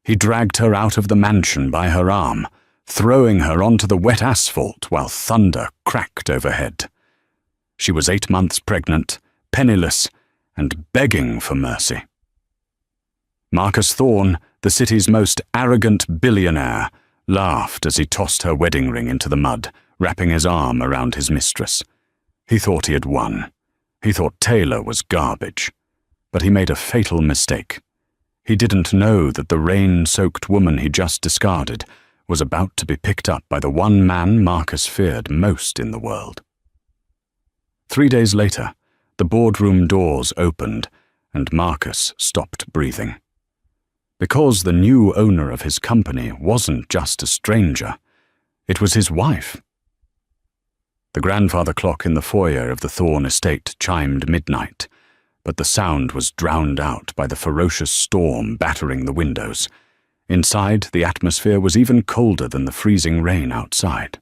He dragged her out of the mansion by her arm, throwing her onto the wet asphalt while thunder cracked overhead. She was 8 months pregnant, penniless, and begging for mercy. Marcus Thorne, the city's most arrogant billionaire, laughed as he tossed her wedding ring into the mud, wrapping his arm around his mistress. He thought he had won. He thought Taylor was garbage. But he made a fatal mistake. He didn't know that the rain-soaked woman he just discarded was about to be picked up by the one man Marcus feared most in the world. 3 days later, the boardroom doors opened and Marcus stopped breathing. Because the new owner of his company wasn't just a stranger, it was his wife. The grandfather clock in the foyer of the Thorne estate chimed midnight, but the sound was drowned out by the ferocious storm battering the windows. Inside, the atmosphere was even colder than the freezing rain outside.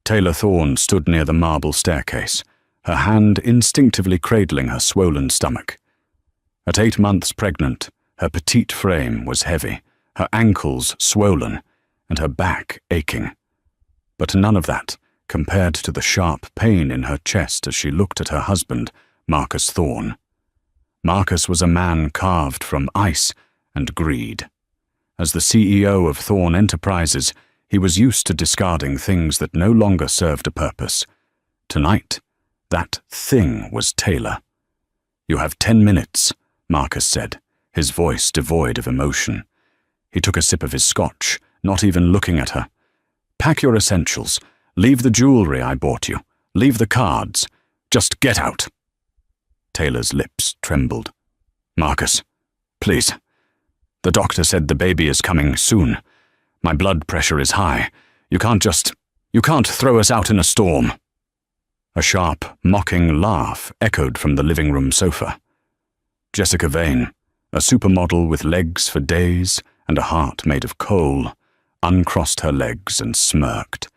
Taylor Thorne stood near the marble staircase, her hand instinctively cradling her swollen stomach. At 8 months pregnant, her petite frame was heavy, her ankles swollen, and her back aching. But none of that compared to the sharp pain in her chest as she looked at her husband, Marcus Thorne. Marcus was a man carved from ice and greed. As the CEO of Thorne Enterprises, he was used to discarding things that no longer served a purpose. Tonight, that thing was Taylor. "You have 10 minutes, Marcus said, his voice devoid of emotion. He took a sip of his scotch, not even looking at her. "Pack your essentials. Leave the jewelry I bought you. Leave the cards. Just get out." Taylor's lips trembled. "Marcus, please. The doctor said the baby is coming soon. My blood pressure is high. You can't throw us out in a storm." A sharp, mocking laugh echoed from the living room sofa. Jessica Vane, a supermodel with legs for days and a heart made of coal, uncrossed her legs and smirked.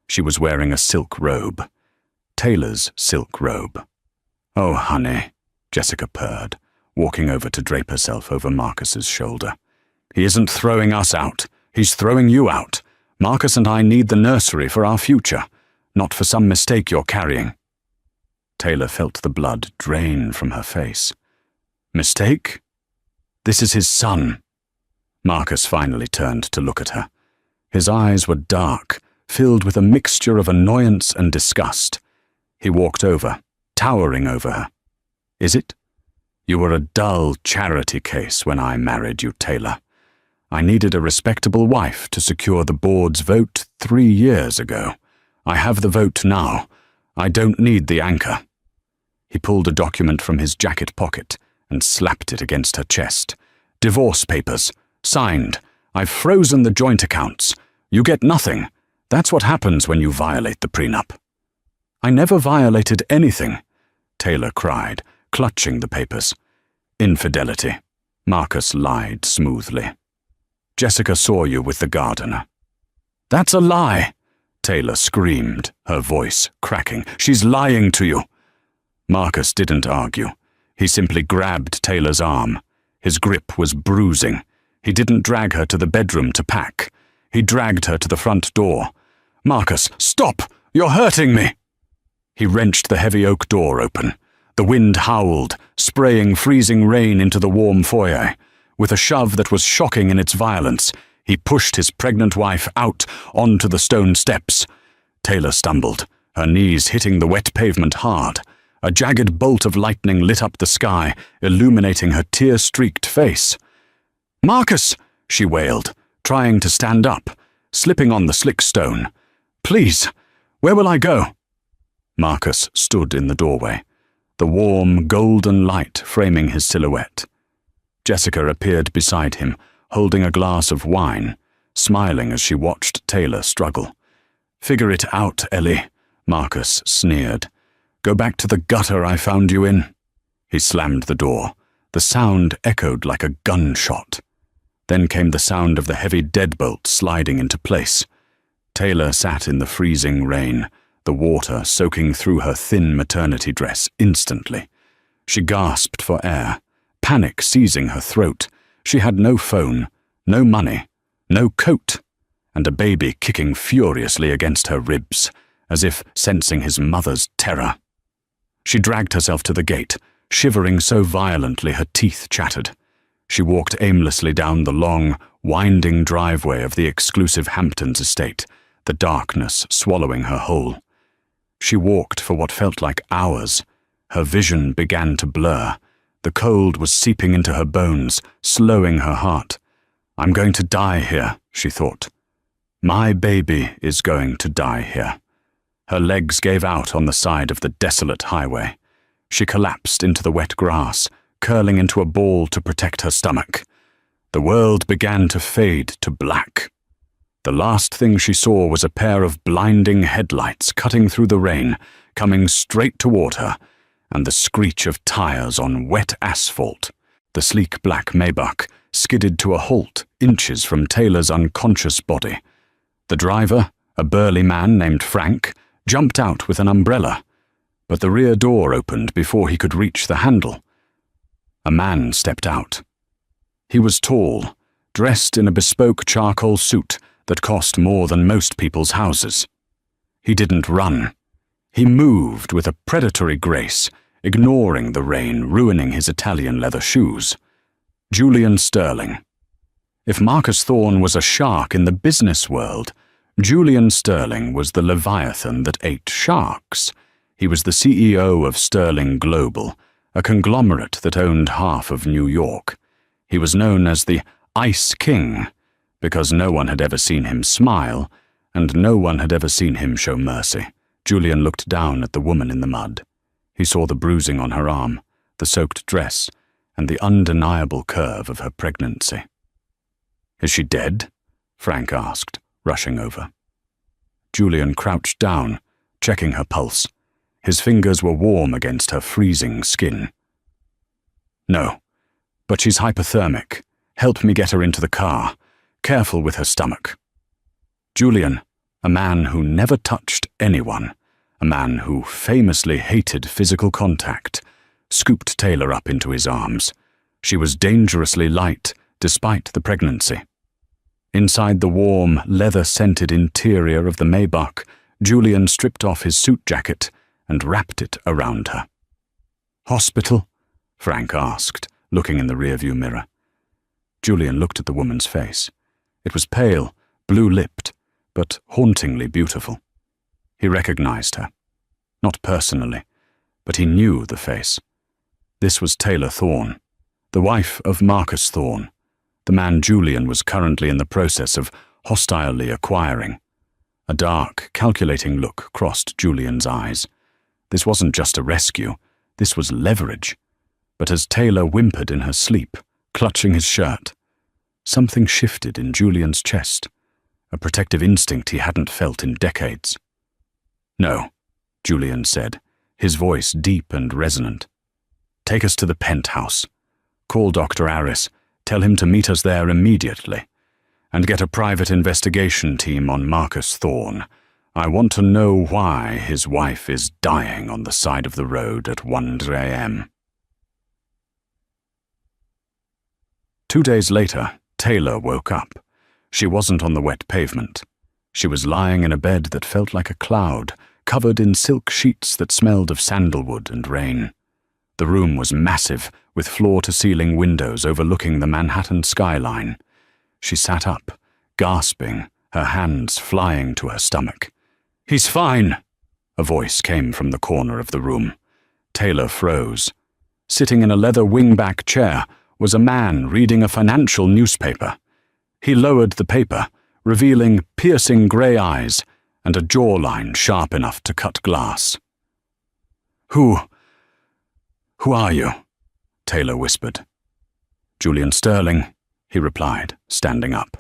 She was wearing a silk robe. Taylor's silk robe. "Oh, honey," Jessica purred, walking over to drape herself over Marcus's shoulder. "He isn't throwing us out. He's throwing you out. Marcus and I need the nursery for our future, not for some mistake you're carrying." Taylor felt the blood drain from her face. "Mistake? This is his son." Marcus finally turned to look at her. His eyes were dark, filled with a mixture of annoyance and disgust. He walked over, towering over her. "Is it? You were a dull charity case when I married you, Taylor. I needed a respectable wife to secure the board's vote 3 years ago. I have the vote now. I don't need the anchor." He pulled a document from his jacket pocket and slapped it against her chest. "Divorce papers. Signed. I've frozen the joint accounts. You get nothing. That's what happens when you violate the prenup." "I never violated anything," Taylor cried, clutching the papers. "Infidelity," Marcus lied smoothly. "Jessica saw you with the gardener." "That's a lie," Taylor screamed, her voice cracking. "She's lying to you." Marcus didn't argue. He simply grabbed Taylor's arm. His grip was bruising. He didn't drag her to the bedroom to pack. He dragged her to the front door. "Marcus, stop! You're hurting me!" He wrenched the heavy oak door open. The wind howled, spraying freezing rain into the warm foyer. With a shove that was shocking in its violence, he pushed his pregnant wife out onto the stone steps. Taylor stumbled, her knees hitting the wet pavement hard. A jagged bolt of lightning lit up the sky, illuminating her tear-streaked face. "Marcus!" she wailed, trying to stand up, slipping on the slick stone. "Please, where will I go?" Marcus stood in the doorway, the warm, golden light framing his silhouette. Jessica appeared beside him, holding a glass of wine, smiling as she watched Taylor struggle. "Figure it out, Ellie," Marcus sneered. "Go back to the gutter I found you in." He slammed the door. The sound echoed like a gunshot. Then came the sound of the heavy deadbolt sliding into place. Taylor sat in the freezing rain, the water soaking through her thin maternity dress instantly. She gasped for air, panic seizing her throat. She had no phone, No money, no coat, and a baby kicking furiously against her ribs, as if sensing his mother's terror. She dragged herself to the gate, shivering so violently her teeth chattered. She walked aimlessly down the long, winding driveway of the exclusive Hamptons estate, the darkness swallowing her whole. She walked for what felt like hours. Her vision began to blur. The cold was seeping into her bones, slowing her heart. I'm going to die here, she thought. My baby is going to die here. Her legs gave out on the side of the desolate highway. She collapsed into the wet grass, curling into a ball to protect her stomach. The world began to fade to black. The last thing she saw was a pair of blinding headlights cutting through the rain, coming straight toward her, and the screech of tires on wet asphalt. The sleek black Maybach skidded to a halt inches from Taylor's unconscious body. The driver, a burly man named Frank, jumped out with an umbrella, but the rear door opened before he could reach the handle. A man stepped out. He was tall, dressed in a bespoke charcoal suit that cost more than most people's houses. He didn't run. He moved with a predatory grace, ignoring the rain ruining his Italian leather shoes. Julian Sterling. If Marcus Thorne was a shark in the business world, Julian Sterling was the leviathan that ate sharks. He was the CEO of Sterling Global, a conglomerate that owned half of New York. He was known as the Ice King, because no one had ever seen him smile, and no one had ever seen him show mercy. Julian looked down at the woman in the mud. He saw the bruising on her arm, the soaked dress, and the undeniable curve of her pregnancy. Is she dead? Frank asked, rushing over. Julian crouched down, checking her pulse. His fingers were warm against her freezing skin. No, but she's hypothermic. Help me get her into the car. Careful with her stomach. Julian, a man who never touched anyone, a man who famously hated physical contact, scooped Taylor up into his arms. She was dangerously light, despite the pregnancy. Inside the warm, leather-scented interior of the Maybach, Julian stripped off his suit jacket and wrapped it around her. Hospital? Frank asked, looking in the rearview mirror. Julian looked at the woman's face. It was pale, blue-lipped, but hauntingly beautiful. He recognized her. Not personally, but he knew the face. This was Taylor Thorne, the wife of Marcus Thorne, the man Julian was currently in the process of hostilely acquiring. A dark, calculating look crossed Julian's eyes. This wasn't just a rescue, this was leverage. But as Taylor whimpered in her sleep, clutching his shirt, something shifted in Julian's chest, a protective instinct he hadn't felt in decades. No, Julian said, his voice deep and resonant. Take us to the penthouse. Call Dr. Aris, tell him to meet us there immediately, and get a private investigation team on Marcus Thorne. I want to know why his wife is dying on the side of the road at 1 a.m. 2 days later, Taylor woke up. She wasn't on the wet pavement. She was lying in a bed that felt like a cloud, covered in silk sheets that smelled of sandalwood and rain. The room was massive, with floor-to-ceiling windows overlooking the Manhattan skyline. She sat up, gasping, her hands flying to her stomach. "He's fine," a voice came from the corner of the room. Taylor froze. Sitting in a leather wingback chair was a man reading a financial newspaper. He lowered the paper, revealing piercing grey eyes and a jawline sharp enough to cut glass. Who are you?" Taylor whispered. "Julian Sterling," he replied, standing up.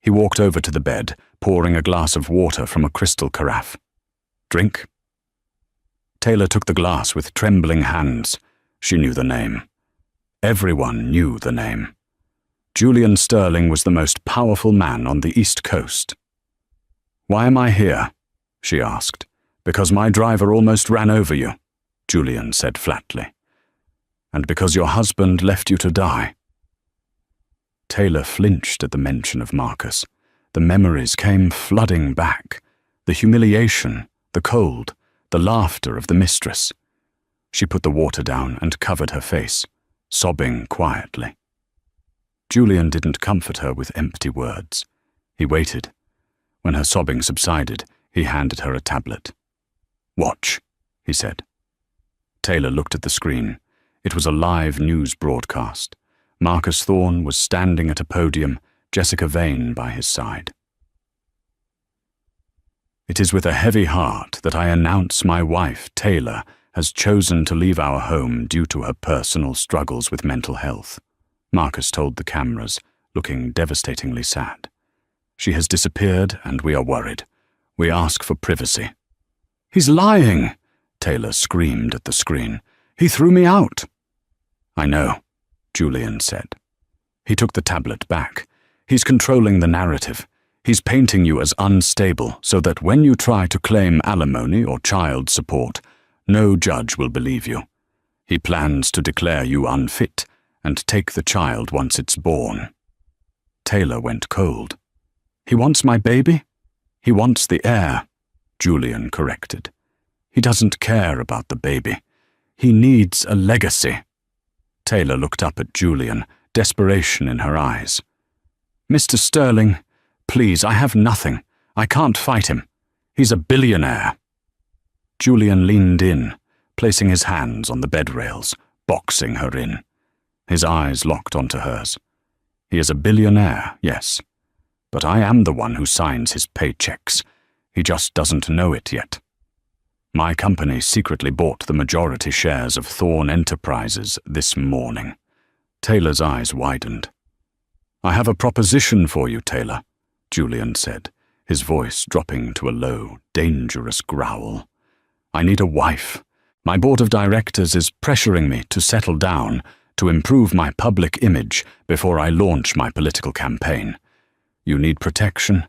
He walked over to the bed, pouring a glass of water from a crystal carafe. "Drink?" Taylor took the glass with trembling hands. She knew the name. Everyone knew the name. Julian Sterling was the most powerful man on the East Coast. "Why am I here?" she asked. "Because my driver almost ran over you," Julian said flatly. "And because your husband left you to die." Taylor flinched at the mention of Marcus. The memories came flooding back. The humiliation, the cold, the laughter of the mistress. She put the water down and covered her face, sobbing quietly. Julian didn't comfort her with empty words. He waited. When her sobbing subsided, he handed her a tablet. "Watch," he said. Taylor looked at the screen. It was a live news broadcast. Marcus Thorne was standing at a podium, Jessica Vane by his side. "It is with a heavy heart that I announce my wife, Taylor, has chosen to leave our home due to her personal struggles with mental health," Marcus told the cameras, looking devastatingly sad. "She has disappeared and we are worried. We ask for privacy." "He's lying!" Taylor screamed at the screen. "He threw me out." "I know," Julian said. He took the tablet back. "He's controlling the narrative. He's painting you as unstable so that when you try to claim alimony or child support, no judge will believe you. He plans to declare you unfit and take the child once it's born." Taylor went cold. "He wants my baby?" "He wants the heir," Julian corrected. "He doesn't care about the baby. He needs a legacy." Taylor looked up at Julian, desperation in her eyes. "Mr. Sterling, please, I have nothing. I can't fight him. He's a billionaire." Julian leaned in, placing his hands on the bed rails, boxing her in. His eyes locked onto hers. "He is a billionaire, yes. But I am the one who signs his paychecks. He just doesn't know it yet. My company secretly bought the majority shares of Thorne Enterprises this morning." Taylor's eyes widened. "I have a proposition for you, Taylor," Julian said, his voice dropping to a low, dangerous growl. "I need a wife. My board of directors is pressuring me to settle down to improve my public image before I launch my political campaign. You need protection,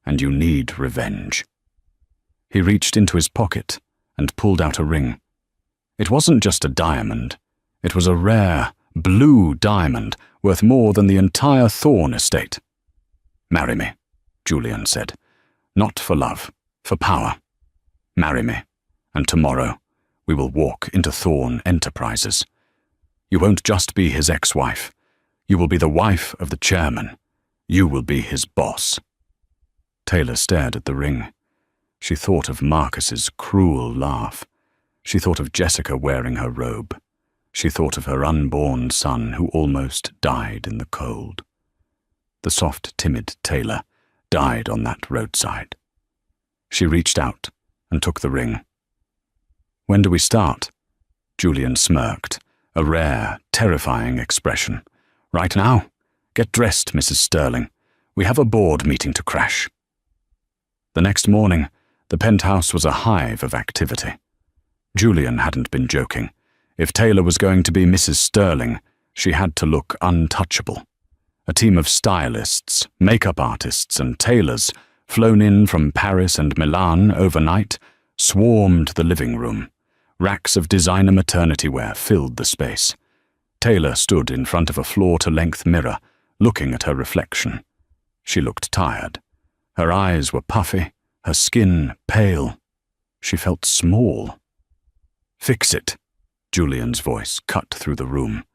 and you need revenge." He reached into his pocket and pulled out a ring. It wasn't just a diamond. It was a rare, blue diamond worth more than the entire Thorne estate. "Marry me," Julian said. "Not for love, for power. Marry me, and tomorrow we will walk into Thorne Enterprises. You won't just be his ex-wife. You will be the wife of the chairman. You will be his boss." Taylor stared at the ring. She thought of Marcus's cruel laugh. She thought of Jessica wearing her robe. She thought of her unborn son who almost died in the cold. The soft, timid Taylor died on that roadside. She reached out and took the ring. "When do we start?" Julian smirked, a rare, terrifying expression. "Right now? Get dressed, Mrs. Sterling. We have a board meeting to crash." The next morning, the penthouse was a hive of activity. Julian hadn't been joking. If Taylor was going to be Mrs. Sterling, she had to look untouchable. A team of stylists, makeup artists, and tailors, flown in from Paris and Milan overnight, swarmed the living room. Racks of designer maternity wear filled the space. Taylor stood in front of a floor-to-length mirror, looking at her reflection. She looked tired. Her eyes were puffy, her skin pale. She felt small. "Fix it," Julian's voice cut through the room.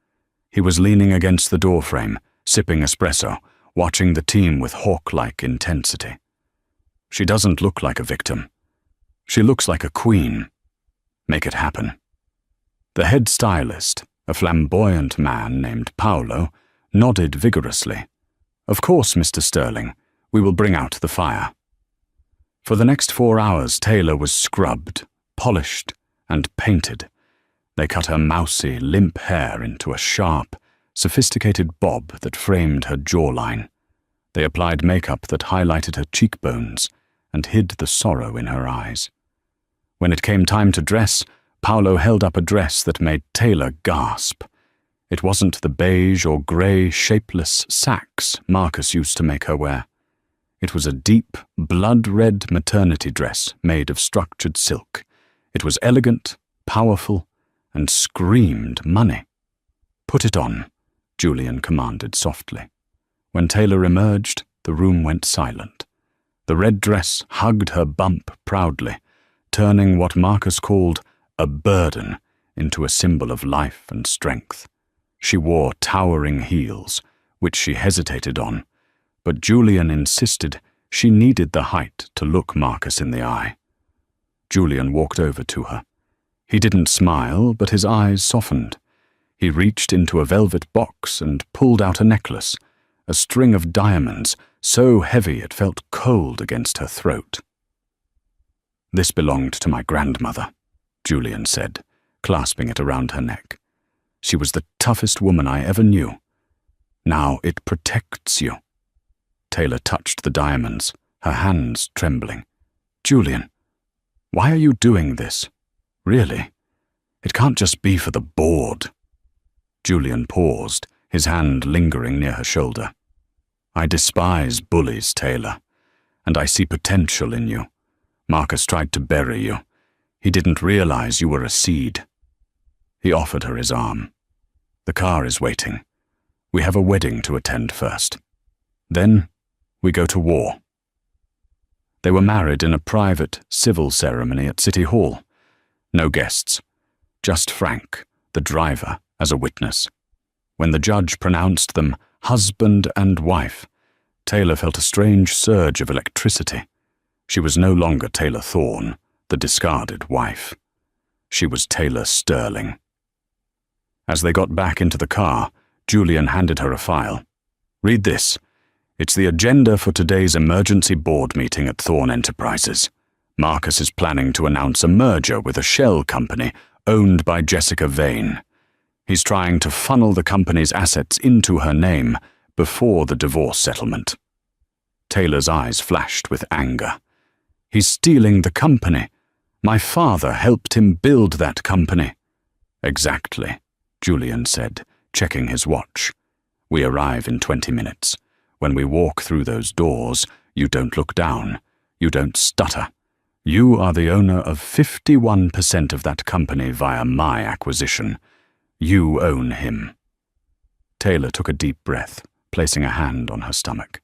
He was leaning against the doorframe, sipping espresso, watching the team with hawk-like intensity. "She doesn't look like a victim. She looks like a queen. Make it happen." The head stylist, a flamboyant man named Paolo, nodded vigorously. "Of course, Mr. Sterling. We will bring out the fire." For the next 4 hours, Taylor was scrubbed, polished, and painted. They cut her mousy, limp hair into a sharp, sophisticated bob that framed her jawline. They applied makeup that highlighted her cheekbones and hid the sorrow in her eyes. When it came time to dress, Paolo held up a dress that made Taylor gasp. It wasn't the beige or grey, shapeless sacks Marcus used to make her wear. It was a deep, blood-red maternity dress made of structured silk. It was elegant, powerful, and screamed money. "Put it on," Julian commanded softly. When Taylor emerged, the room went silent. The red dress hugged her bump proudly, turning what Marcus called a burden into a symbol of life and strength. She wore towering heels, which she hesitated on, but Julian insisted she needed the height to look Marcus in the eye. Julian walked over to her. He didn't smile, but his eyes softened. He reached into a velvet box and pulled out a necklace, a string of diamonds so heavy it felt cold against her throat. "This belonged to my grandmother," Julian said, clasping it around her neck. "She was the toughest woman I ever knew. Now it protects you." Taylor touched the diamonds, her hands trembling. "Julian, why are you doing this? Really? It can't just be for the board." Julian paused, his hand lingering near her shoulder. "I despise bullies, Taylor, and I see potential in you. Marcus tried to bury you. He didn't realize you were a seed." He offered her his arm. "The car is waiting. We have a wedding to attend first. Then we go to war." They were married in a private, civil ceremony at City Hall. No guests, just Frank, the driver, as a witness. When the judge pronounced them husband and wife, Taylor felt a strange surge of electricity. She was no longer Taylor Thorne, the discarded wife. She was Taylor Sterling. As they got back into the car, Julian handed her a file. "Read this. It's the agenda for today's emergency board meeting at Thorne Enterprises. Marcus is planning to announce a merger with a shell company owned by Jessica Vane. He's trying to funnel the company's assets into her name before the divorce settlement." Taylor's eyes flashed with anger. "He's stealing the company. My father helped him build that company." "Exactly," Julian said, checking his watch. "We arrive in 20 minutes. When we walk through those doors, you don't look down. You don't stutter. You are the owner of 51% of that company via my acquisition. You own him." Taylor took a deep breath, placing a hand on her stomach.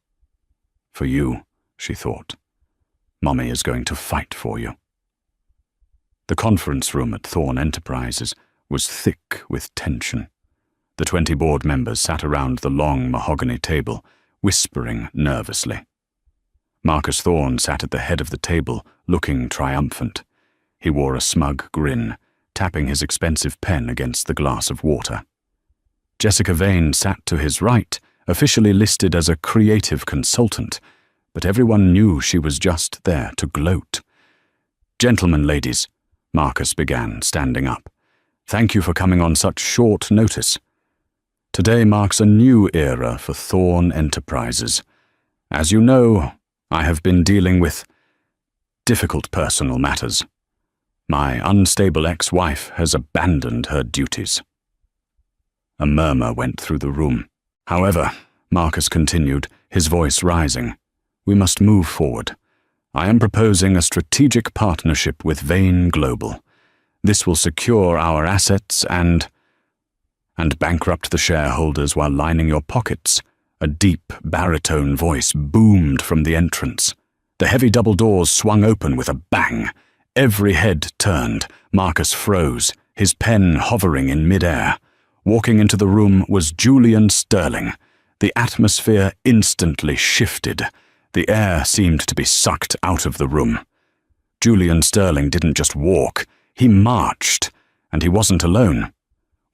"For you," she thought. "Mommy is going to fight for you." The conference room at Thorne Enterprises was thick with tension. The 20 board members sat around the long mahogany table, whispering nervously. Marcus Thorne sat at the head of the table, looking triumphant. He wore a smug grin, tapping his expensive pen against the glass of water. Jessica Vane sat to his right, officially listed as a creative consultant, but everyone knew she was just there to gloat. "Gentlemen, ladies," Marcus began, standing up. "Thank you for coming on such short notice. Today marks a new era for Thorne Enterprises. As you know, I have been dealing with difficult personal matters. My unstable ex-wife has abandoned her duties." A murmur went through the room. "However," Marcus continued, his voice rising, "we must move forward. I am proposing a strategic partnership with Vane Global. This will secure our assets and bankrupt the shareholders while lining your pockets." A deep, baritone voice boomed from the entrance. The heavy double doors swung open with a bang. Every head turned. Marcus froze, his pen hovering in midair. Walking into the room was Julian Sterling. The atmosphere instantly shifted. The air seemed to be sucked out of the room. Julian Sterling didn't just walk, he marched, and he wasn't alone.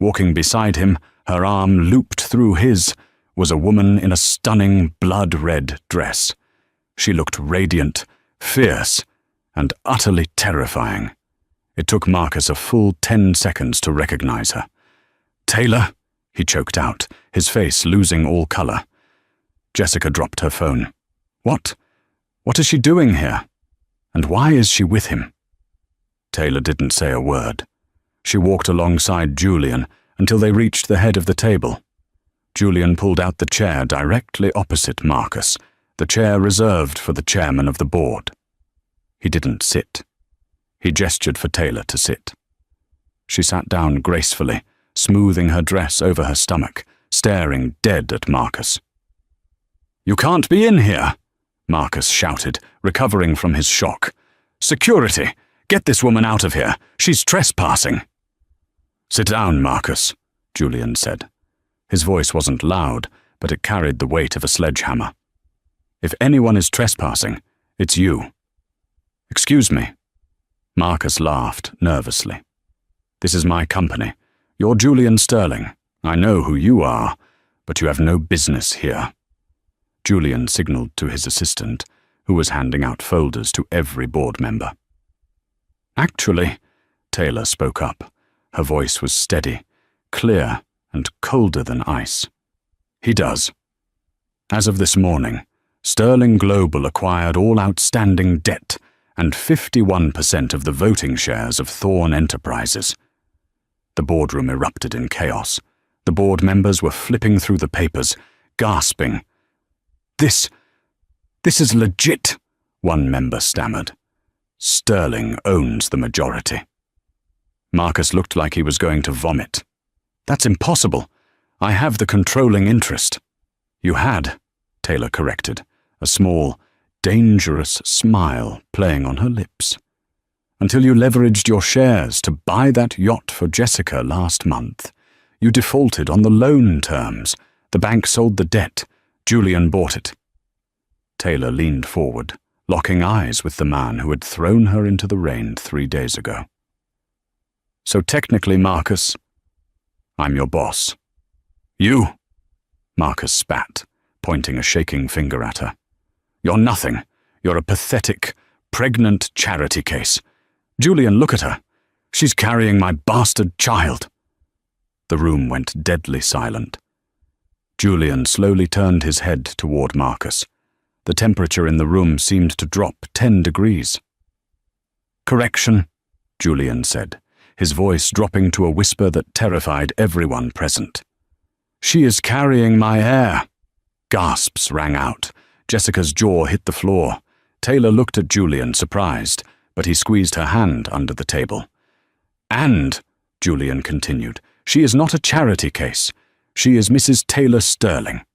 Walking beside him, her arm looped through his, was a woman in a stunning blood-red dress. She looked radiant, fierce, and utterly terrifying. It took Marcus a full 10 seconds to recognize her. "Taylor," he choked out, his face losing all color. Jessica dropped her phone. What? What is she doing here? And why is she with him?" Taylor didn't say a word. She walked alongside Julian until they reached the head of the table. Julian pulled out the chair directly opposite Marcus, the chair reserved for the chairman of the board. He didn't sit. He gestured for Taylor to sit. She sat down gracefully, smoothing her dress over her stomach, staring dead at Marcus. "You can't be in here," Marcus shouted, recovering from his shock. "Security! Get this woman out of here. She's trespassing." "Sit down, Marcus," Julian said. His voice wasn't loud, but it carried the weight of a sledgehammer. "If anyone is trespassing, it's you." "Excuse me." Marcus laughed nervously. "This is my company. You're Julian Sterling. I know who you are, but you have no business here." Julian signaled to his assistant, who was handing out folders to every board member. "Actually," Taylor spoke up. Her voice was steady, clear, and colder than ice. "He does. As of this morning, Sterling Global acquired all outstanding debt and 51% of the voting shares of Thorn Enterprises." The boardroom erupted in chaos. The board members were flipping through the papers, gasping. This is legit," one member stammered. "Sterling owns the majority." Marcus looked like he was going to vomit. "That's impossible. I have the controlling interest." "You had," Taylor corrected, a small, dangerous smile playing on her lips. "Until you leveraged your shares to buy that yacht for Jessica last month. You defaulted on the loan terms. The bank sold the debt. Julian bought it." Taylor leaned forward, locking eyes with the man who had thrown her into the rain 3 days ago. "So technically, Marcus, I'm your boss." "You," Marcus spat, pointing a shaking finger at her. "You're nothing. You're a pathetic, pregnant charity case. Julian, look at her. She's carrying my bastard child." The room went deadly silent. Julian slowly turned his head toward Marcus. The temperature in the room seemed to drop 10 degrees. "Correction," Julian said, his voice dropping to a whisper that terrified everyone present. "She is carrying my heir." Gasps rang out. Jessica's jaw hit the floor. Taylor looked at Julian, surprised, but he squeezed her hand under the table. "And," Julian continued, "she is not a charity case. She is Mrs. Taylor Sterling.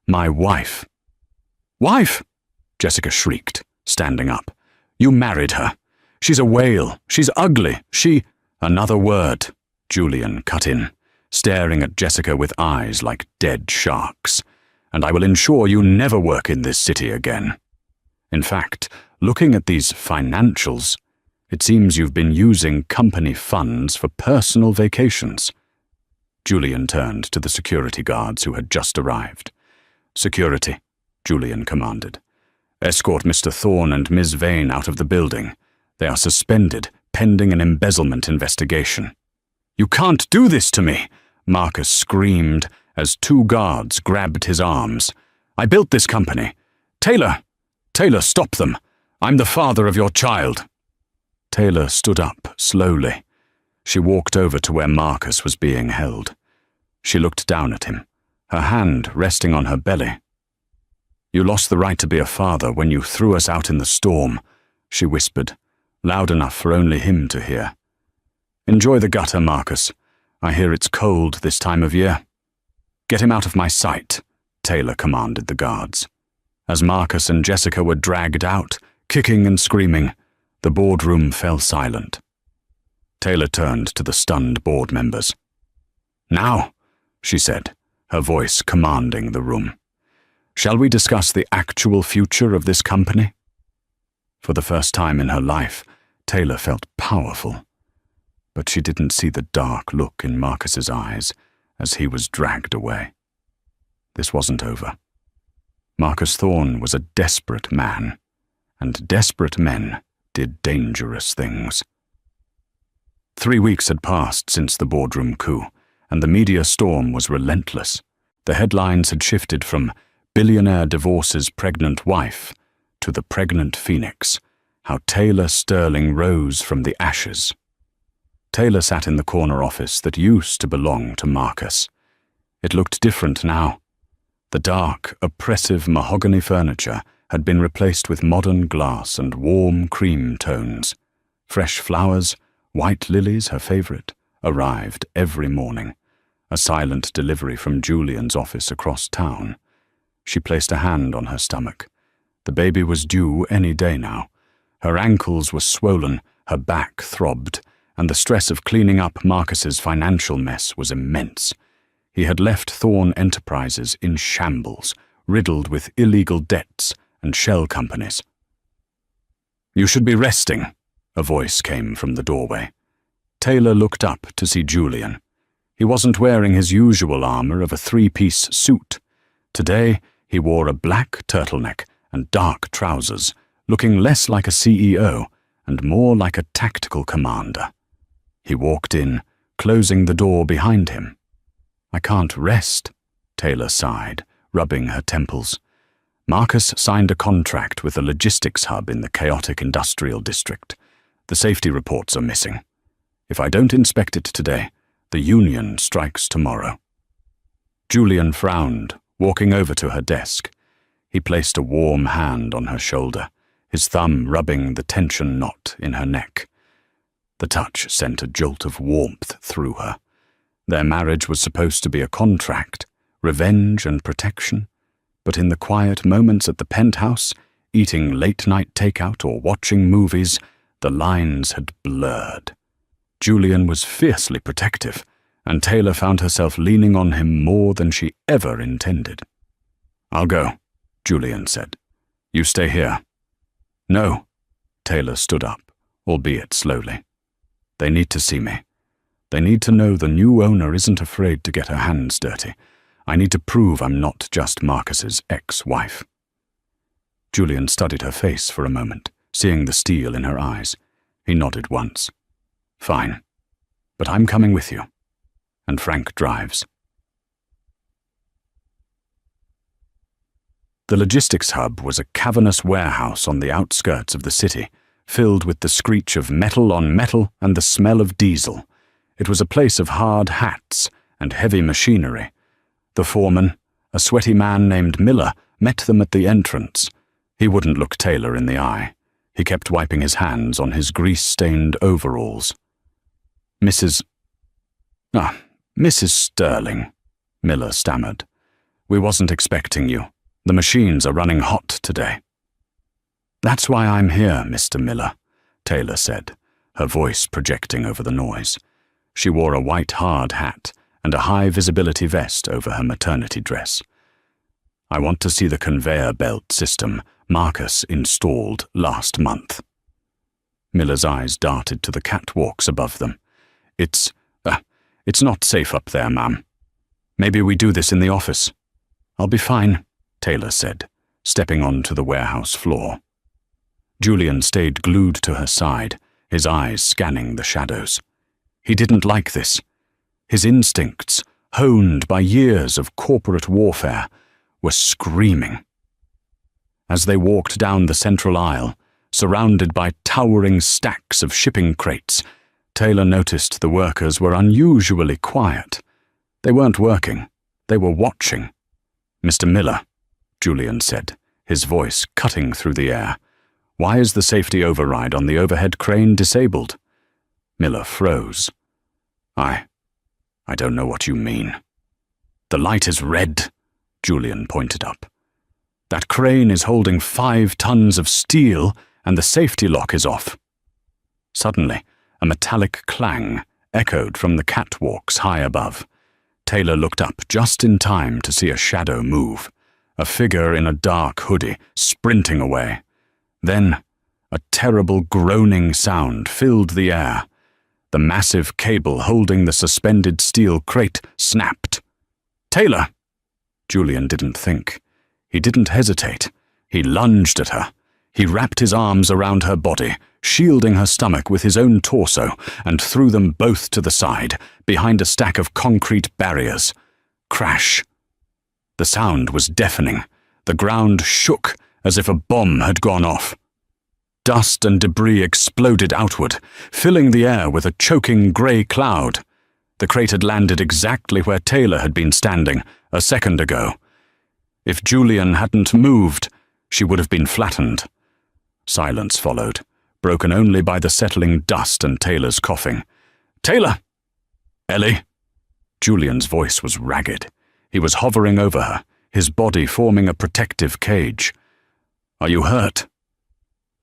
My wife." "Wife?" Jessica shrieked, standing up. "You married her. She's a whale. She's ugly. She—" "Another word," Julian cut in, staring at Jessica with eyes like dead sharks. "And I will ensure you never work in this city again. In fact, looking at these financials, it seems you've been using company funds for personal vacations." Julian turned to the security guards who had just arrived. "Security," Julian commanded. "Escort Mr. Thorne and Ms. Vane out of the building. They are suspended, pending an embezzlement investigation." "You can't do this to me!" Marcus screamed as 2 guards grabbed his arms. "I built this company. Taylor! Taylor, stop them! I'm the father of your child!" Taylor stood up slowly. She walked over to where Marcus was being held. She looked down at him, her hand resting on her belly. "You lost the right to be a father when you threw us out in the storm," she whispered, loud enough for only him to hear. "Enjoy the gutter, Marcus. I hear it's cold this time of year." "Get him out of my sight," Taylor commanded the guards. As Marcus and Jessica were dragged out, kicking and screaming, the boardroom fell silent. Taylor turned to the stunned board members. "Now," she said, her voice commanding the room, "shall we discuss the actual future of this company?" For the first time in her life, Taylor felt powerful, but she didn't see the dark look in Marcus's eyes as he was dragged away. This wasn't over. Marcus Thorne was a desperate man, and desperate men did dangerous things. 3 weeks had passed since the boardroom coup, and the media storm was relentless. The headlines had shifted from "Billionaire divorces pregnant wife" to "The Pregnant Phoenix," how Taylor Sterling rose from the ashes. Taylor sat in the corner office that used to belong to Marcus. It looked different now. The dark, oppressive mahogany furniture had been replaced with modern glass and warm cream tones. Fresh flowers, white lilies, her favorite, arrived every morning, a silent delivery from Julian's office across town. She placed a hand on her stomach. The baby was due any day now. Her ankles were swollen, her back throbbed, and the stress of cleaning up Marcus's financial mess was immense. He had left Thorn Enterprises in shambles, riddled with illegal debts and shell companies. "You should be resting," a voice came from the doorway. Taylor looked up to see Julian. He wasn't wearing his usual armor of a three-piece suit. Today, he wore a black turtleneck and dark trousers, looking less like a CEO and more like a tactical commander. He walked in, closing the door behind him. "I can't rest," Taylor sighed, rubbing her temples. Marcus signed a contract with a logistics hub in the chaotic industrial district. The safety reports are missing. If I don't inspect it today, the union strikes tomorrow. Julian frowned, walking over to her desk. He placed a warm hand on her shoulder, his thumb rubbing the tension knot in her neck. The touch sent a jolt of warmth through her. Their marriage was supposed to be a contract, revenge and protection, but in the quiet moments at the penthouse, eating late-night takeout or watching movies, the lines had blurred. Julian was fiercely protective, and Taylor found herself leaning on him more than she ever intended. "I'll go," Julian said. "You stay here." "No." Taylor stood up, albeit slowly. "They need to see me. They need to know the new owner isn't afraid to get her hands dirty. I need to prove I'm not just Marcus's ex-wife." Julian studied her face for a moment, seeing the steel in her eyes. He nodded once. "Fine, but I'm coming with you." And Frank drives. The logistics hub was a cavernous warehouse on the outskirts of the city, filled with the screech of metal on metal and the smell of diesel. It was a place of hard hats and heavy machinery. The foreman, a sweaty man named Miller, met them at the entrance. He wouldn't look Taylor in the eye. He kept wiping his hands on his grease-stained overalls. Mrs. Sterling," Miller stammered. "We wasn't expecting you. The machines are running hot today." "That's why I'm here, Mr. Miller," Taylor said, her voice projecting over the noise. She wore a white hard hat and a high-visibility vest over her maternity dress. "I want to see the conveyor belt system Marcus installed last month." Miller's eyes darted to the catwalks above them. It's not safe up there, ma'am. Maybe we do this in the office." "I'll be fine," Taylor said, stepping onto the warehouse floor. Julian stayed glued to her side, his eyes scanning the shadows. He didn't like this. His instincts, honed by years of corporate warfare, were screaming. As they walked down the central aisle, surrounded by towering stacks of shipping crates, Taylor noticed the workers were unusually quiet. They weren't working. They were watching. "Mr. Miller," Julian said, his voice cutting through the air, "why is the safety override on the overhead crane disabled?" Miller froze. I don't know what you mean." "The light is red," Julian pointed up. "That crane is holding 5 tons of steel and the safety lock is off." Suddenly, a metallic clang echoed from the catwalks high above. Taylor looked up just in time to see a shadow move, a figure in a dark hoodie sprinting away. Then, a terrible groaning sound filled the air. The massive cable holding the suspended steel crate snapped. "Taylor!" Julian didn't think. He didn't hesitate. He lunged at her. He wrapped his arms around her body, shielding her stomach with his own torso, and threw them both to the side, behind a stack of concrete barriers. Crash. The sound was deafening. The ground shook as if a bomb had gone off. Dust and debris exploded outward, filling the air with a choking grey cloud. The crate had landed exactly where Taylor had been standing a second ago. If Julian hadn't moved, she would have been flattened. Silence followed, broken only by the settling dust and Taylor's coughing. "Taylor!" "Ellie!" Julian's voice was ragged. He was hovering over her, his body forming a protective cage. "Are you hurt?"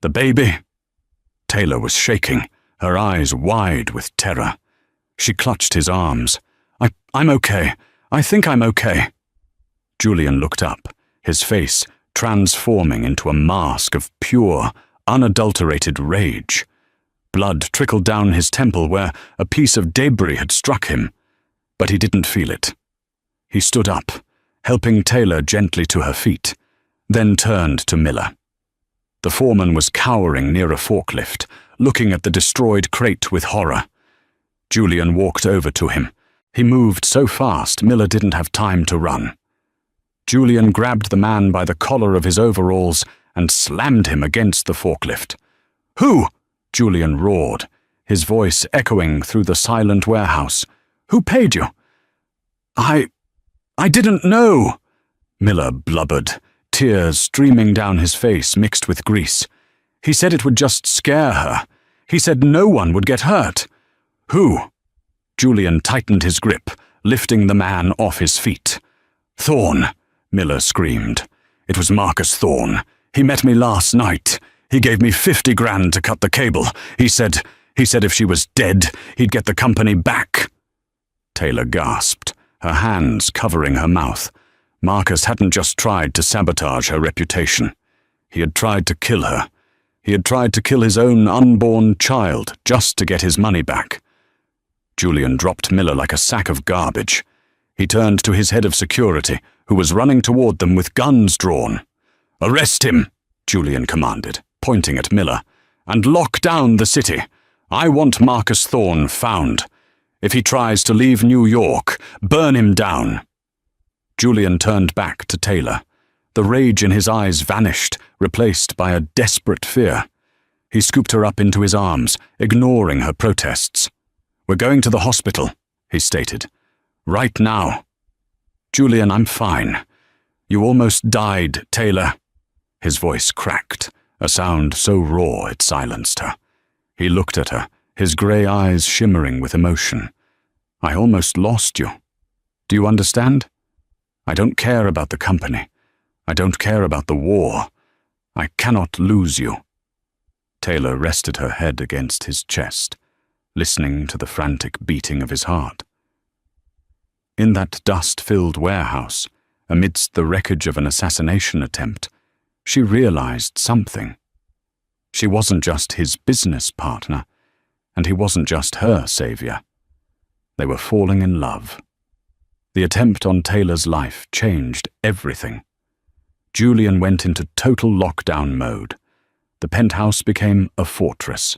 "The baby?" Taylor was shaking, her eyes wide with terror. She clutched his arms. I'm okay. I think I'm okay." Julian looked up, his face transforming into a mask of pure, unadulterated rage. Blood trickled down his temple where a piece of debris had struck him, but he didn't feel it. He stood up, helping Taylor gently to her feet, then turned to Miller. The foreman was cowering near a forklift, looking at the destroyed crate with horror. Julian walked over to him. He moved so fast Miller didn't have time to run. Julian grabbed the man by the collar of his overalls and slammed him against the forklift. "Who?" Julian roared, his voice echoing through the silent warehouse. "Who paid you?" I didn't know," Miller blubbered, tears streaming down his face mixed with grease. "He said it would just scare her. He said no one would get hurt." "Who?" Julian tightened his grip, lifting the man off his feet. "Thorne," Miller screamed. "It was Marcus Thorne. He met me last night. He gave me 50 grand to cut the cable. He said if she was dead, he'd get the company back." Taylor gasped, her hands covering her mouth. Marcus hadn't just tried to sabotage her reputation. He had tried to kill her. He had tried to kill his own unborn child just to get his money back. Julian dropped Miller like a sack of garbage. He turned to his head of security, who was running toward them with guns drawn. "Arrest him," Julian commanded, pointing at Miller, "and lock down the city. I want Marcus Thorne found. If he tries to leave New York, burn him down." Julian turned back to Taylor. The rage in his eyes vanished, replaced by a desperate fear. He scooped her up into his arms, ignoring her protests. "We're going to the hospital," he stated. "Right now." "Julian, I'm fine. You almost died, Taylor." His voice cracked, a sound so raw it silenced her. He looked at her, his grey eyes shimmering with emotion. "I almost lost you. Do you understand? I don't care about the company. I don't care about the war. I cannot lose you." Taylor rested her head against his chest, listening to the frantic beating of his heart. In that dust-filled warehouse, amidst the wreckage of an assassination attempt, she realized something. She wasn't just his business partner, and he wasn't just her savior. They were falling in love. The attempt on Taylor's life changed everything. Julian went into total lockdown mode. The penthouse became a fortress.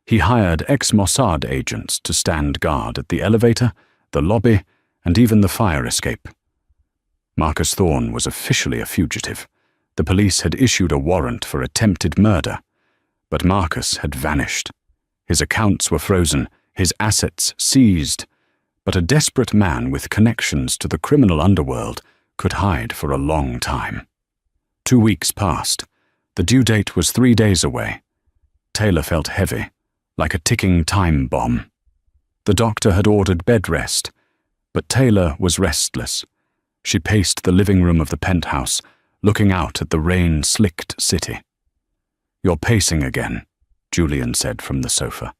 He hired ex-Mossad agents to stand guard at the elevator, the lobby, and even the fire escape. Marcus Thorne was officially a fugitive. The police had issued a warrant for attempted murder. But Marcus had vanished. His accounts were frozen, his assets seized. But a desperate man with connections to the criminal underworld could hide for a long time. 2 weeks passed. The due date was 3 days away. Taylor felt heavy, like a ticking time bomb. The doctor had ordered bed rest, but Taylor was restless. She paced the living room of the penthouse, looking out at the rain-slicked city. "You're pacing again," Julian said from the sofa.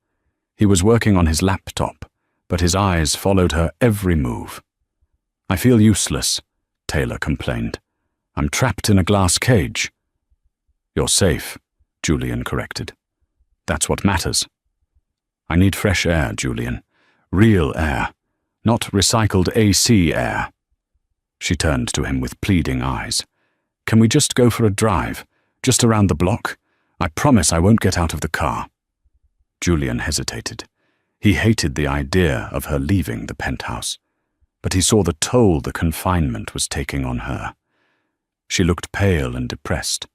He was working on his laptop, but his eyes followed her every move. "I feel useless," Taylor complained. "I'm trapped in a glass cage." "You're safe," Julian corrected. "That's what matters." "I need fresh air, Julian. Real air, not recycled AC air." She turned to him with pleading eyes. "Can we just go for a drive, just around the block? I promise I won't get out of the car." Julian hesitated. He hated the idea of her leaving the penthouse, but he saw the toll the confinement was taking on her. She looked pale and depressed.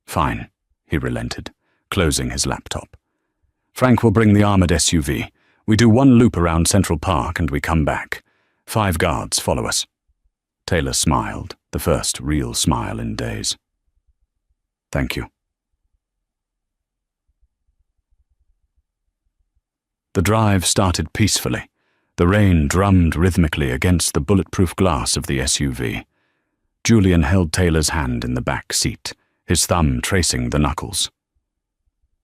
"Fine," he relented, closing his laptop. "Frank will bring the armored SUV. We do 1 loop around Central Park and we come back. 5 guards follow us." Taylor smiled, the first real smile in days. "Thank you." The drive started peacefully. The rain drummed rhythmically against the bulletproof glass of the SUV. Julian held Taylor's hand in the back seat, his thumb tracing the knuckles.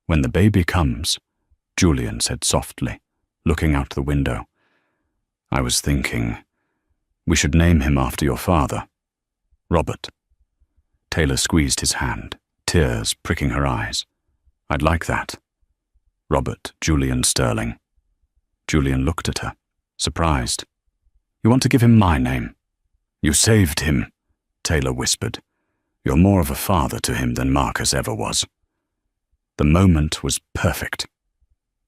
"When the baby comes," Julian said softly, looking out the window, "I was thinking, we should name him after your father, Robert." Taylor squeezed his hand, tears pricking her eyes. "I'd like that. Robert Julian Sterling." Julian looked at her, surprised. "You want to give him my name?" "You saved him," Taylor whispered. "You're more of a father to him than Marcus ever was." The moment was perfect,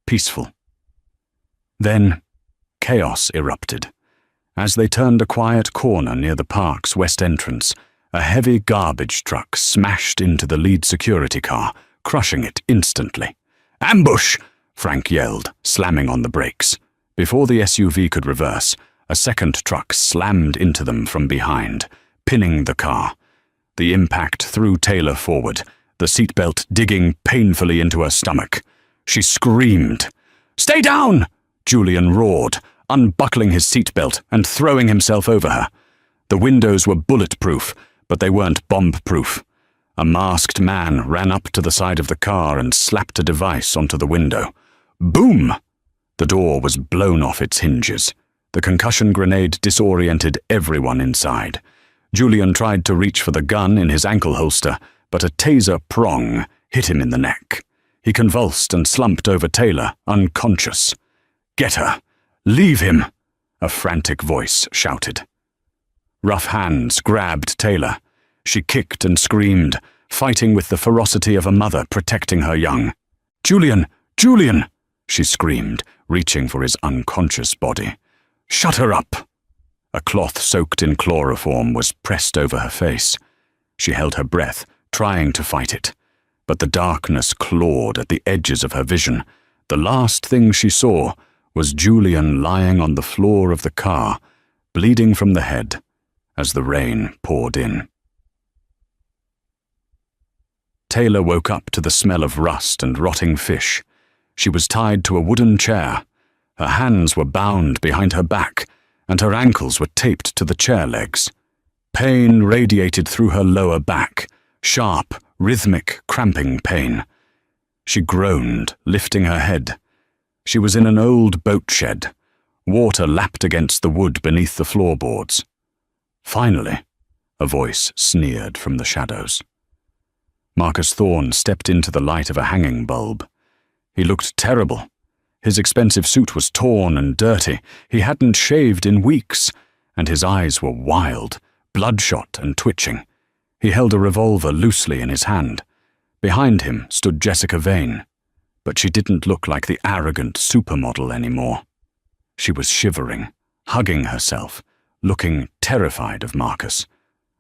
peaceful. Then chaos erupted. As they turned a quiet corner near the park's west entrance, a heavy garbage truck smashed into the lead security car, crushing it instantly. "Ambush!" Frank yelled, slamming on the brakes. Before the SUV could reverse, a second truck slammed into them from behind, pinning the car. The impact threw Taylor forward, the seatbelt digging painfully into her stomach. She screamed. "Stay down!" Julian roared, unbuckling his seatbelt and throwing himself over her. The windows were bulletproof, but they weren't bomb-proof. A masked man ran up to the side of the car and slapped a device onto the window. Boom! The door was blown off its hinges. The concussion grenade disoriented everyone inside. Julian tried to reach for the gun in his ankle holster, but a taser prong hit him in the neck. He convulsed and slumped over Taylor, unconscious. "Get her! Leave him!" a frantic voice shouted. Rough hands grabbed Taylor. She kicked and screamed, fighting with the ferocity of a mother protecting her young. "Julian! Julian!" she screamed, reaching for his unconscious body. "Shut her up!" A cloth soaked in chloroform was pressed over her face. She held her breath, trying to fight it, but the darkness clawed at the edges of her vision. The last thing she saw was Julian lying on the floor of the car, bleeding from the head as the rain poured in. Taylor woke up to the smell of rust and rotting fish. She was tied to a wooden chair. Her hands were bound behind her back, and her ankles were taped to the chair legs. Pain radiated through her lower back, sharp, rhythmic, cramping pain. She groaned, lifting her head. She was in an old boat shed. Water lapped against the wood beneath the floorboards. "Finally," a voice sneered from the shadows. Marcus Thorne stepped into the light of a hanging bulb. He looked terrible. His expensive suit was torn and dirty. He hadn't shaved in weeks, and his eyes were wild, bloodshot and twitching. He held a revolver loosely in his hand. Behind him stood Jessica Vane, but she didn't look like the arrogant supermodel anymore. She was shivering, hugging herself, looking terrified of Marcus.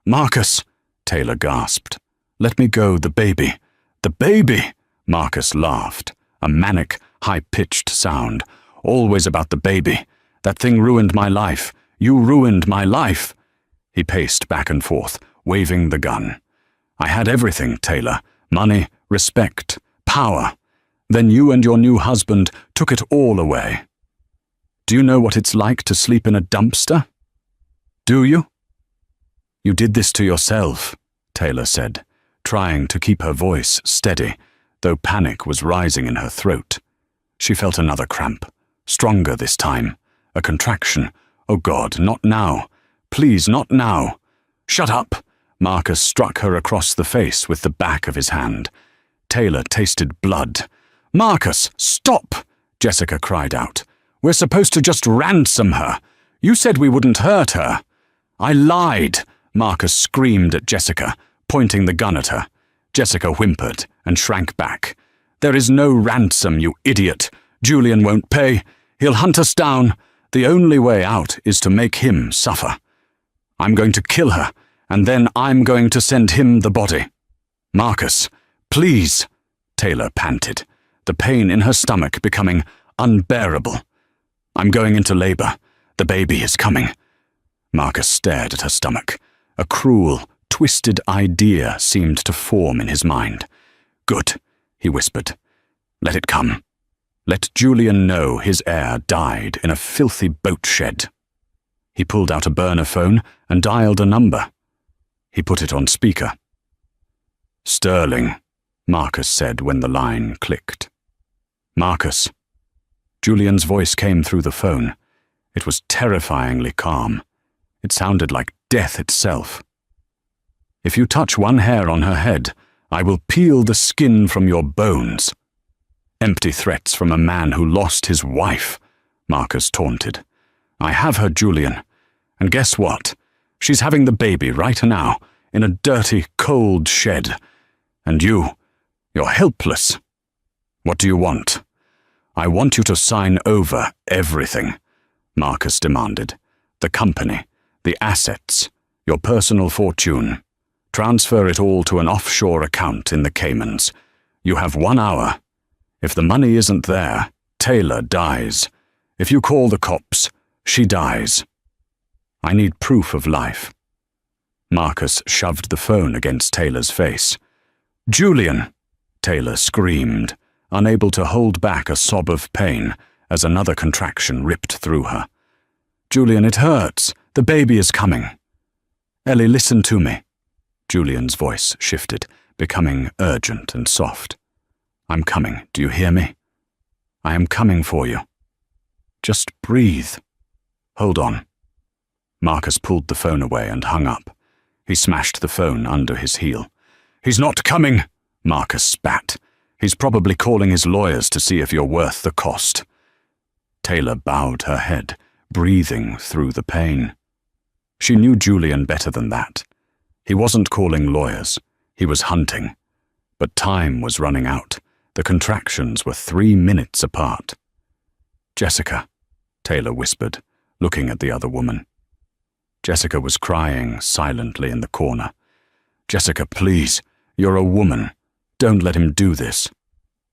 "Marcus!" Taylor gasped. "Let me go, the baby." "The baby!" Marcus laughed, a manic, high-pitched sound. "Always about the baby. That thing ruined my life. You ruined my life." He paced back and forth, waving the gun. "I had everything, Taylor. Money, respect, power. Then you and your new husband took it all away. Do you know what it's like to sleep in a dumpster? Do you?" "You did this to yourself," Taylor said, trying to keep her voice steady, though panic was rising in her throat. She felt another cramp, stronger this time, a contraction. "Oh God, not now. Please, not now." "Shut up!" Marcus struck her across the face with the back of his hand. Taylor tasted blood. "Marcus, stop!" Jessica cried out. "We're supposed to just ransom her. You said we wouldn't hurt her." "I lied," Marcus screamed at Jessica, pointing the gun at her. Jessica whimpered and shrank back. "There is no ransom, you idiot. Julian won't pay. He'll hunt us down. The only way out is to make him suffer. I'm going to kill her, and then I'm going to send him the body." "Marcus, please," Taylor panted, the pain in her stomach becoming unbearable. "I'm going into labor. The baby is coming." Marcus stared at her stomach. A cruel, twisted idea seemed to form in his mind. "Good," he whispered. "Let it come. Let Julian know his heir died in a filthy boat shed." He pulled out a burner phone and dialed a number. He put it on speaker. "Sterling," Marcus said when the line clicked. "Marcus." Julian's voice came through the phone. It was terrifyingly calm. It sounded like death itself. "If you touch one hair on her head, I will peel the skin from your bones." "Empty threats from a man who lost his wife," Marcus taunted. "I have her, Julian. And guess what? She's having the baby right now, in a dirty, cold shed. And you're helpless. What do you want?" "I want you to sign over everything," Marcus demanded. "The company, the assets, your personal fortune. Transfer it all to an offshore account in the Caymans. You have 1 hour. If the money isn't there, Taylor dies. If you call the cops, she dies. I need proof of life." Marcus shoved the phone against Taylor's face. "Julian!" Taylor screamed, unable to hold back a sob of pain as another contraction ripped through her. "Julian, it hurts. The baby is coming." "Ellie, listen to me." Julian's voice shifted, becoming urgent and soft. "I'm coming. Do you hear me? I am coming for you. Just breathe. Hold on." Marcus pulled the phone away and hung up. He smashed the phone under his heel. "He's not coming," Marcus spat. "He's probably calling his lawyers to see if you're worth the cost." Taylor bowed her head, breathing through the pain. She knew Julian better than that. He wasn't calling lawyers. He was hunting. But time was running out. The contractions were 3 minutes apart. "Jessica," Taylor whispered, looking at the other woman. Jessica was crying silently in the corner. "Jessica, please, you're a woman. Don't let him do this.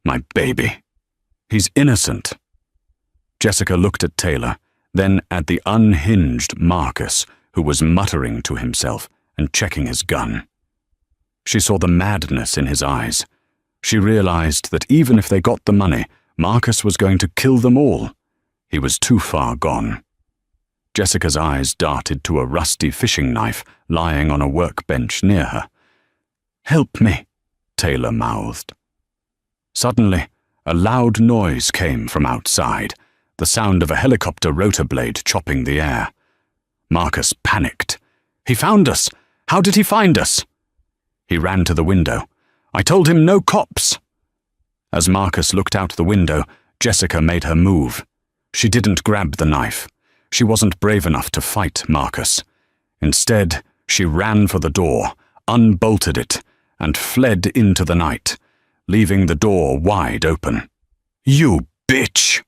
My baby. He's innocent." Jessica looked at Taylor, then at the unhinged Marcus, who was muttering to himself and checking his gun. She saw the madness in his eyes. She realized that even if they got the money, Marcus was going to kill them all. He was too far gone. Jessica's eyes darted to a rusty fishing knife lying on a workbench near her. "Help me," Taylor mouthed. Suddenly, a loud noise came from outside, the sound of a helicopter rotor blade chopping the air. Marcus panicked. "He found us! How did he find us?" He ran to the window. "I told him no cops!" As Marcus looked out the window, Jessica made her move. She didn't grab the knife. She wasn't brave enough to fight Marcus. Instead, she ran for the door, unbolted it, and fled into the night, leaving the door wide open. "You bitch!"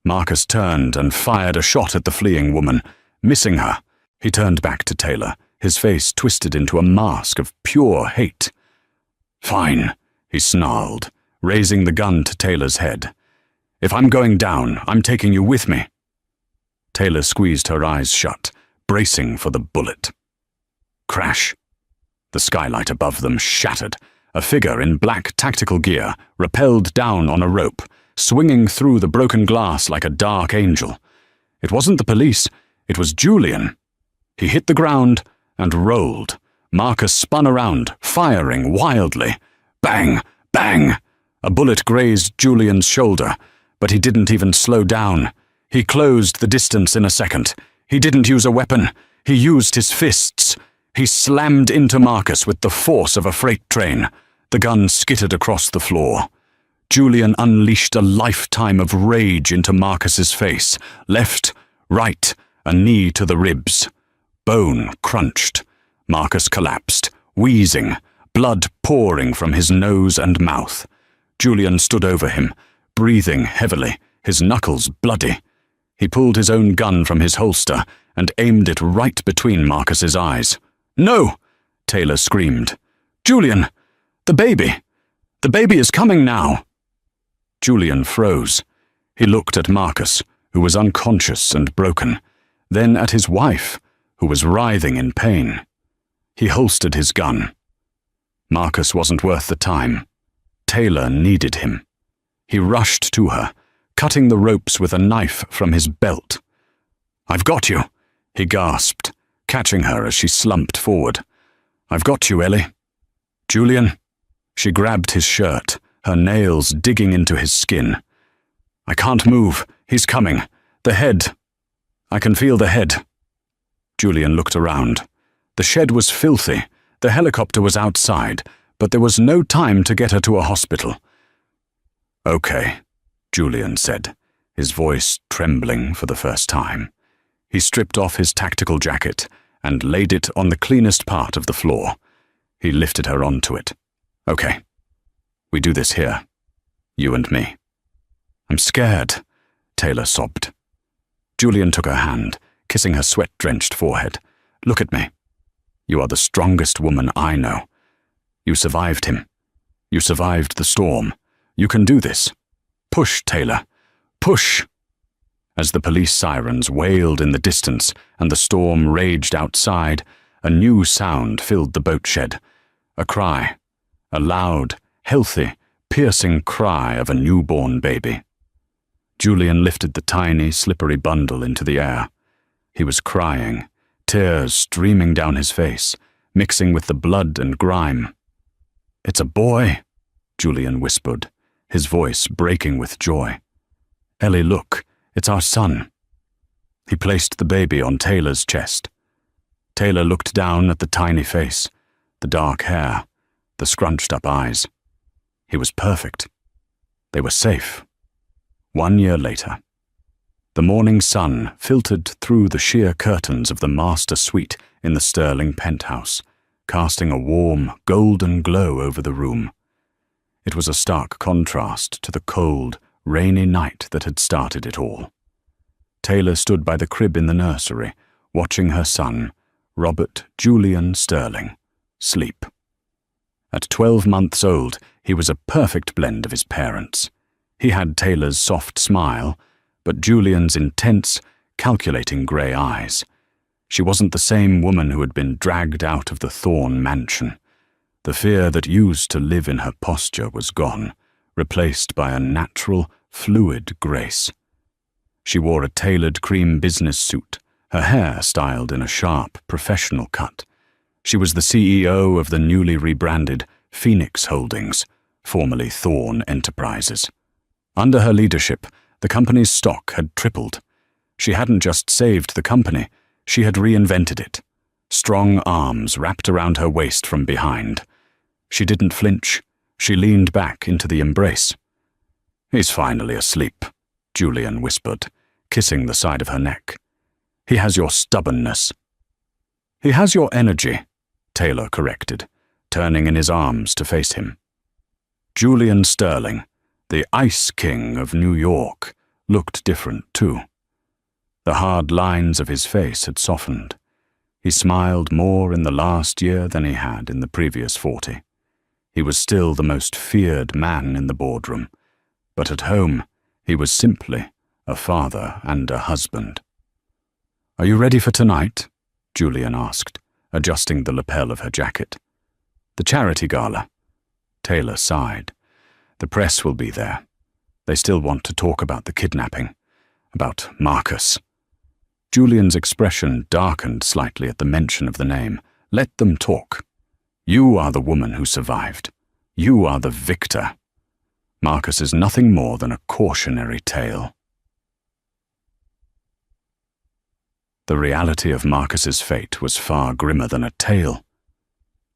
Marcus turned and fired a shot at the fleeing woman, missing her. He turned back to Taylor, his face twisted into a mask of pure hate. "Fine," he snarled, raising the gun to Taylor's head. "If I'm going down, I'm taking you with me." Taylor squeezed her eyes shut, bracing for the bullet. Crash. The skylight above them shattered. A figure in black tactical gear rappelled down on a rope, swinging through the broken glass like a dark angel. It wasn't the police, it was Julian. He hit the ground and rolled. Marcus spun around, firing wildly. Bang! Bang! A bullet grazed Julian's shoulder, but he didn't even slow down. He closed the distance in a second. He didn't use a weapon. He used his fists. He slammed into Marcus with the force of a freight train. The gun skittered across the floor. Julian unleashed a lifetime of rage into Marcus's face. Left, right, a knee to the ribs. Bone crunched. Marcus collapsed, wheezing, blood pouring from his nose and mouth. Julian stood over him, breathing heavily, his knuckles bloody. He pulled his own gun from his holster and aimed it right between Marcus's eyes. "No!" Taylor screamed. "Julian! The baby! The baby is coming now!" Julian froze. He looked at Marcus, who was unconscious and broken, then at his wife, who was writhing in pain. He holstered his gun. Marcus wasn't worth the time. Taylor needed him. He rushed to her, cutting the ropes with a knife from his belt. "I've got you," he gasped, catching her as she slumped forward. I've got you, Ellie. Julian. She grabbed his shirt, her nails digging into his skin. I can't move. He's coming. The head. I can feel the head. Julian looked around. The shed was filthy. The helicopter was outside, but there was no time to get her to a hospital. Okay, Julian said, his voice trembling for the first time. He stripped off his tactical jacket and laid it on the cleanest part of the floor. He lifted her onto it. Okay, we do this here, you and me. I'm scared, Taylor sobbed. Julian took her hand, kissing her sweat-drenched forehead. Look at me. You are the strongest woman I know. You survived him. You survived the storm. You can do this. Push, Taylor. Push! As the police sirens wailed in the distance and the storm raged outside, a new sound filled the boat shed. A cry. A loud, healthy, piercing cry of a newborn baby. Julian lifted the tiny, slippery bundle into the air. He was crying, tears streaming down his face, mixing with the blood and grime. It's a boy, Julian whispered, his voice breaking with joy. Ellie, look, it's our son. He placed the baby on Taylor's chest. Taylor looked down at the tiny face, the dark hair, the scrunched-up eyes. He was perfect. They were safe. 1 year later. The morning sun filtered through the sheer curtains of the master suite in the Sterling penthouse, casting a warm, golden glow over the room. It was a stark contrast to the cold, rainy night that had started it all. Taylor stood by the crib in the nursery, watching her son, Robert Julian Sterling, sleep. At 12 months old, he was a perfect blend of his parents. He had Taylor's soft smile, but Julian's intense, calculating grey eyes. She wasn't the same woman who had been dragged out of the Thorne mansion. The fear that used to live in her posture was gone, replaced by a natural, fluid grace. She wore a tailored cream business suit, her hair styled in a sharp, professional cut. She was the CEO of the newly rebranded Phoenix Holdings, formerly Thorne Enterprises. Under her leadership, the company's stock had tripled. She hadn't just saved the company, she had reinvented it. Strong arms wrapped around her waist from behind. She didn't flinch. She leaned back into the embrace. He's finally asleep, Julian whispered, kissing the side of her neck. He has your stubbornness. He has your energy, Taylor corrected, turning in his arms to face him. Julian Sterling, the Ice King of New York, looked different too. The hard lines of his face had softened. He smiled more in the last year than he had in the previous 40. He was still the most feared man in the boardroom, but at home he was simply a father and a husband. Are you ready for tonight? Julian asked, adjusting the lapel of her jacket. The charity gala. Taylor sighed. The press will be there. They still want to talk about the kidnapping, about Marcus. Julian's expression darkened slightly at the mention of the name. Let them talk. You are the woman who survived. You are the victor. Marcus is nothing more than a cautionary tale. The reality of Marcus's fate was far grimmer than a tale.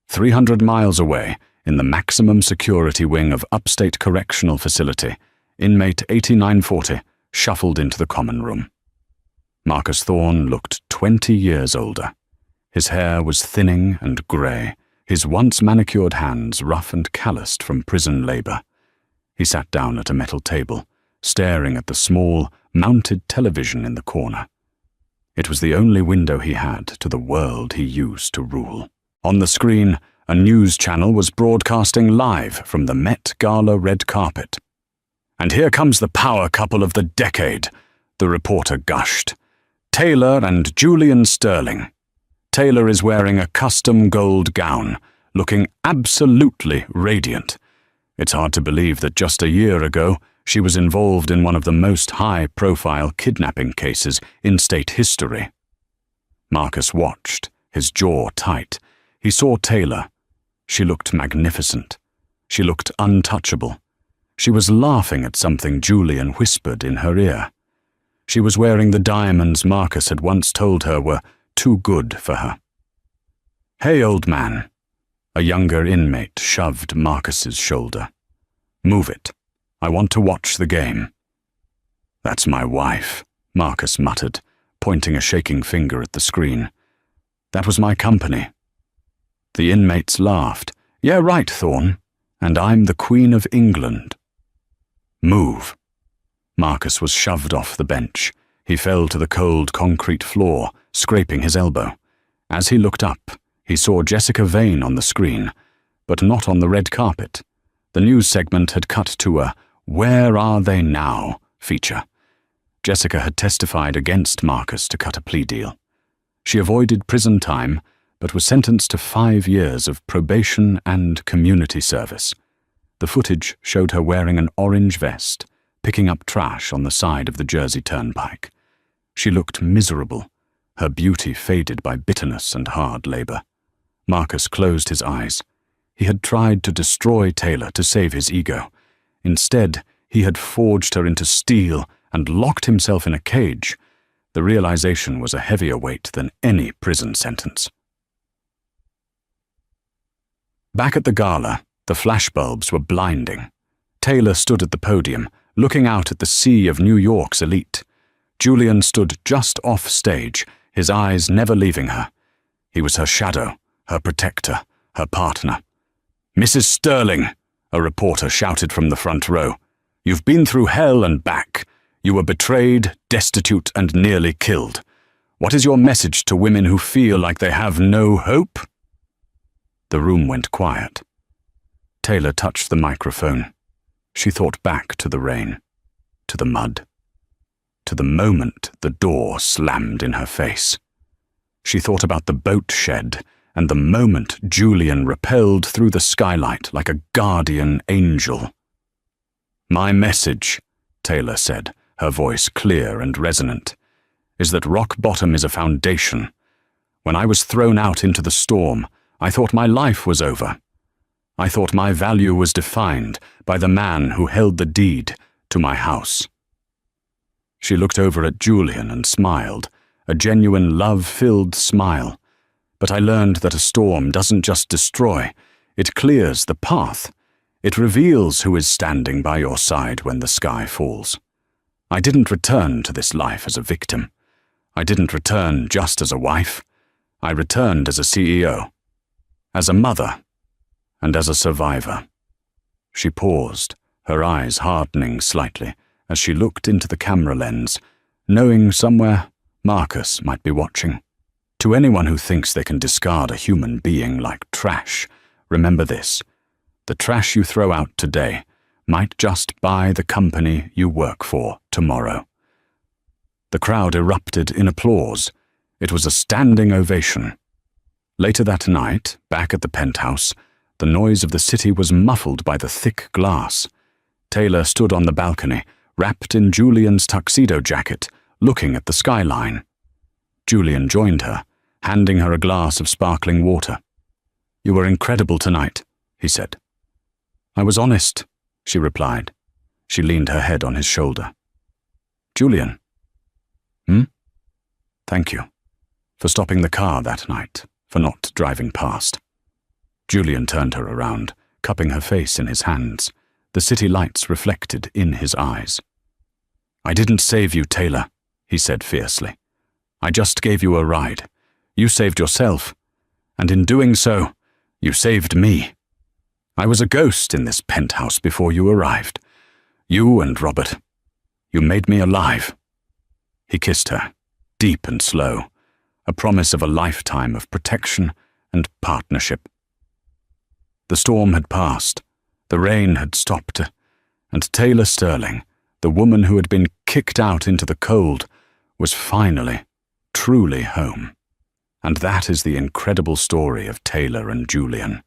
300 miles away, in the maximum security wing of Upstate Correctional Facility, inmate 8940 shuffled into the common room. Marcus Thorne looked 20 years older. His hair was thinning and grey, his once manicured hands rough and calloused from prison labour. He sat down at a metal table, staring at the small, mounted television in the corner. It was the only window he had to the world he used to rule. On the screen, a news channel was broadcasting live from the Met Gala red carpet. And here comes the power couple of the decade, the reporter gushed. Taylor and Julian Sterling. Taylor is wearing a custom gold gown, looking absolutely radiant. It's hard to believe that just a year ago, she was involved in one of the most high-profile kidnapping cases in state history. Marcus watched, his jaw tight. He saw Taylor. She looked magnificent. She looked untouchable. She was laughing at something Julian whispered in her ear. She was wearing the diamonds Marcus had once told her were too good for her. "Hey, old man." A younger inmate shoved Marcus's shoulder. "Move it. I want to watch the game." "That's my wife," Marcus muttered, pointing a shaking finger at the screen. "That was my company." The inmates laughed. "Yeah, right, Thorne. And I'm the Queen of England." "Move." Marcus was shoved off the bench. He fell to the cold concrete floor, scraping his elbow. As he looked up, he saw Jessica Vane on the screen, but not on the red carpet. The news segment had cut to a "Where are they now?" feature. Jessica had testified against Marcus to cut a plea deal. She avoided prison time, but was sentenced to 5 years of probation and community service. The footage showed her wearing an orange vest, picking up trash on the side of the Jersey Turnpike. She looked miserable, her beauty faded by bitterness and hard labor. Marcus closed his eyes. He had tried to destroy Taylor to save his ego. Instead, he had forged her into steel and locked himself in a cage. The realization was a heavier weight than any prison sentence. Back at the gala, the flashbulbs were blinding. Taylor stood at the podium, looking out at the sea of New York's elite. Julian stood just off stage, his eyes never leaving her. He was her shadow, her protector, her partner. "Mrs. Sterling," a reporter shouted from the front row, "you've been through hell and back. You were betrayed, destitute, and nearly killed. What is your message to women who feel like they have no hope?" The room went quiet. Taylor touched the microphone. She thought back to the rain, to the mud, to the moment the door slammed in her face. She thought about the boat shed and the moment Julian rappelled through the skylight like a guardian angel. "My message," Taylor said, her voice clear and resonant, "is that rock bottom is a foundation. When I was thrown out into the storm, I thought my life was over. I thought my value was defined by the man who held the deed to my house." She looked over at Julian and smiled, a genuine love-filled smile. "But I learned that a storm doesn't just destroy, it clears the path. It reveals who is standing by your side when the sky falls. I didn't return to this life as a victim. I didn't return just as a wife. I returned as a CEO, as a mother, and as a survivor." She paused, her eyes hardening slightly as she looked into the camera lens, knowing somewhere Marcus might be watching. To anyone who thinks they can discard a human being like trash, remember this: the trash you throw out today might just buy the company you work for tomorrow. The crowd erupted in applause. It was a standing ovation. Later that night, back at the penthouse, the noise of the city was muffled by the thick glass. Taylor stood on the balcony, wrapped in Julian's tuxedo jacket, looking at the skyline. Julian joined her, handing her a glass of sparkling water. "You were incredible tonight," he said. "I was honest," she replied. She leaned her head on his shoulder. "Julian." "Thank you. For stopping the car that night, for not driving past." Julian turned her around, cupping her face in his hands. The city lights reflected in his eyes. "I didn't save you, Taylor," he said fiercely. "I just gave you a ride. You saved yourself. And in doing so, you saved me. I was a ghost in this penthouse before you arrived. You and Robert. You made me alive." He kissed her, deep and slow, a promise of a lifetime of protection and partnership. The storm had passed, the rain had stopped, and Taylor Sterling, the woman who had been kicked out into the cold, was finally, truly home. And that is the incredible story of Taylor and Julian.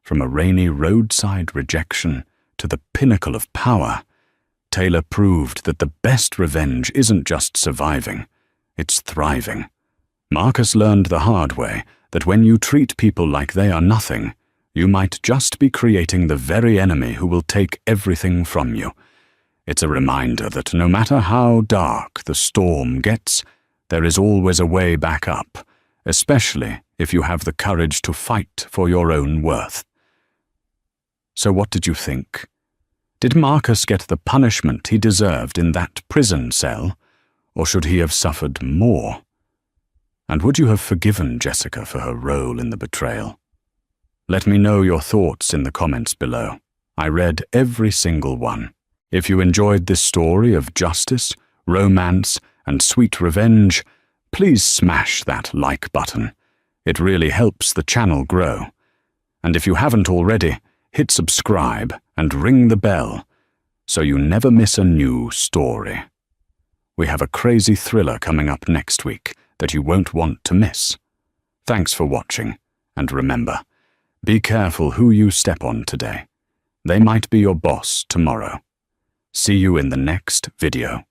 From a rainy roadside rejection to the pinnacle of power, Taylor proved that the best revenge isn't just surviving, it's thriving. Marcus learned the hard way that when you treat people like they are nothing, you might just be creating the very enemy who will take everything from you. It's a reminder that no matter how dark the storm gets, there is always a way back up, especially if you have the courage to fight for your own worth. So what did you think? Did Marcus get the punishment he deserved in that prison cell, or should he have suffered more? And would you have forgiven Jessica for her role in the betrayal? Let me know your thoughts in the comments below. I read every single one. If you enjoyed this story of justice, romance, and sweet revenge, please smash that like button. It really helps the channel grow. And if you haven't already, hit subscribe and ring the bell so you never miss a new story. We have a crazy thriller coming up next week that you won't want to miss. Thanks for watching, and remember, be careful who you step on today. They might be your boss tomorrow. See you in the next video.